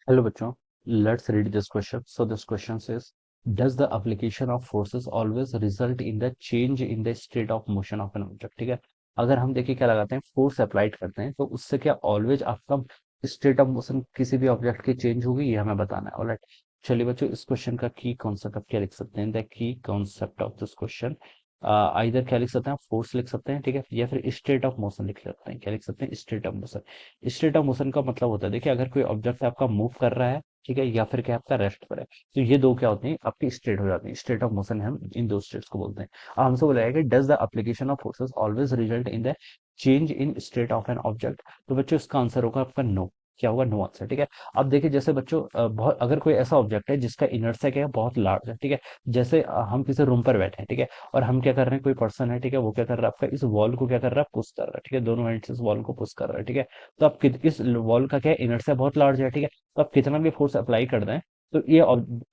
Hello बच्चों, let's read this question. So this question says, does the application of forces always result in the change in the state of motion of an object? ठीक है, अगर हम देखिए क्या लगाते हैं, फोर्स अप्लाइड करते हैं, तो उससे क्या ऑलवेज आपका स्टेट ऑफ मोशन किसी भी ऑब्जेक्ट की चेंज होगी, ये हमें बताना है। ऑलराइट, चलिए बच्चों, इस क्वेश्चन का की कॉन्सेप्ट आप क्या लिख सकते हैं? The key concept of this question, either क्या लिख सकते हैं, फोर्स लिख सकते हैं, ठीक है, या फिर स्टेट ऑफ मोशन लिख सकते हैं। क्या लिख सकते हैं? State of motion. State of motion का मतलब होता है, देखिए, अगर कोई ऑब्जेक्ट आपका मूव कर रहा है, ठीक है, या फिर क्या आपका रेस्ट पर है, तो ये दो क्या होते हैं, आपकी स्टेट हो जाती है। स्टेट ऑफ मोशन हम इन दो स्टेट्स को बोलते हैं। अब हमसे बोला है कि does the application of forces always result in the change in state of an object? तो बच्चों इसका आंसर होगा आपका नो। क्या होगा? No answer. ठीक है, अब देखिए, जैसे बच्चों बहुत, अगर कोई ऐसा ऑब्जेक्ट है जिसका इनर्शिया क्या है, बहुत लार्ज है, ठीक है, जैसे हम किसी रूम पर बैठे हैं, ठीक है, और हम क्या कर रहे हैं, कोई पर्सन है, ठीक है, वो क्या कर रहा है, आपका इस वॉल को क्या कर रहा है, पुश कर रहा है, ठीक है, दोनों हैंड से इस वॉल को पुश कर रहा है, ठीक है। तो आप इस वॉल का क्या है, इनर्शिया बहुत लार्ज है, ठीक है, तो आप कितना भी फोर्स अप्लाई कर दें, तो ये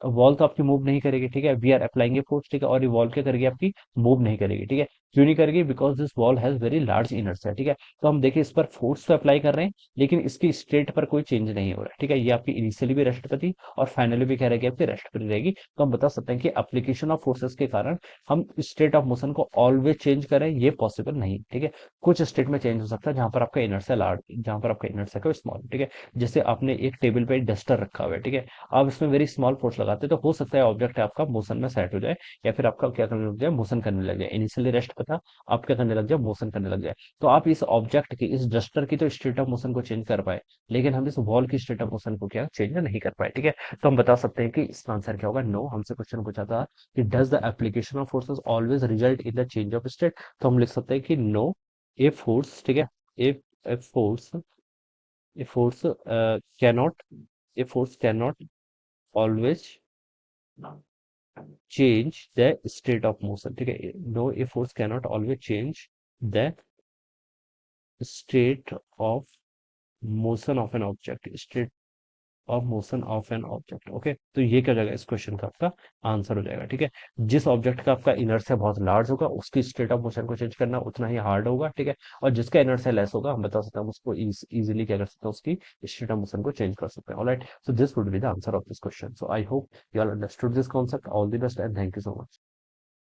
वॉल तो आपकी मूव नहीं करेगी, ठीक है, we are applying a force, ठीक है, और ये वॉल क्या करेगी, आपकी मूव नहीं करेगी, ठीक है। क्यों नहीं करेगी? Because this wall has very large inertia, ठीक है। तो हम देखिए, इस पर फोर्स तो अप्लाई कर रहे हैं, लेकिन इसकी स्टेट पर कोई चेंज नहीं हो रहा है, ठीक है, ये आपकी इनिशियली भी रेस्ट पर थी और फाइनली भी क्या रहेगी, आपकी रेस्ट पर रहेगी। तो हम बता सकते हैं कि एप्लीकेशन ऑफ फोर्सेस के कारण हम स्टेट ऑफ मोशन को ऑलवेज चेंज करें, ये पॉसिबल नहीं, ठीक है। कुछ स्टेट में चेंज हो सकता है जहां पर आपका इनर्शिया लार्ज, जहां पर आपका इनर्शिया को स्मॉल, ठीक है। जैसे आपने एक टेबल पे डस्टर रखा हुआ है, ठीक है, आप इसमें वेरी स्मॉल फोर्स लगाते हैं, तो हो सकता है ऑब्जेक्ट आपका मोशन में सेट हो जाए, या फिर आपका क्या करने लग जाए, मोशन करने लग जाए। इनिशियली रेस्ट पे था, आप क्या करने लग जाए, मोशन करने लग जाए। तो आप इस ऑब्जेक्ट की, इस डस्टर की तो स्टेट ऑफ मोशन को चेंज कर पाए, लेकिन हम इस वॉल की स्टेट ऑफ मोशन को क्या चेंज नहीं कर पाए, ठीक है। तो हम बता सकते हैं कि इसका आंसर क्या होगा, नो। हमसे क्वेश्चन पूछा था कि does the application of forces always result in the change of state, तो हम लिख सकते हैं कि नो। ए फोर्स, ठीक है, a force, a force cannot, a force cannot always change the state of motion, ठीक है। No, a force cannot always change the state of motion of an object, state of motion of an object. Okay, तो ये क्या हो जाएगा, इस question का आपका आंसर हो जाएगा, ठीक है। जिस ऑब्जेक्ट का आपका इनर्शिया बहुत लार्ज होगा, उसकी स्टेट ऑफ मोशन को चेंज करना उतना ही हार्ड होगा, ठीक है। और जिसका इनर्शिया लेस होगा, हम बता सकते हैं, हम उसको इजीली क्या कर सकते हैं, उसकी स्टेट ऑफ मोशन को चेंज कर सकते हैं। Alright, so this would be the answer of this question. So I hope you all understood this concept. All the best and thank you so much.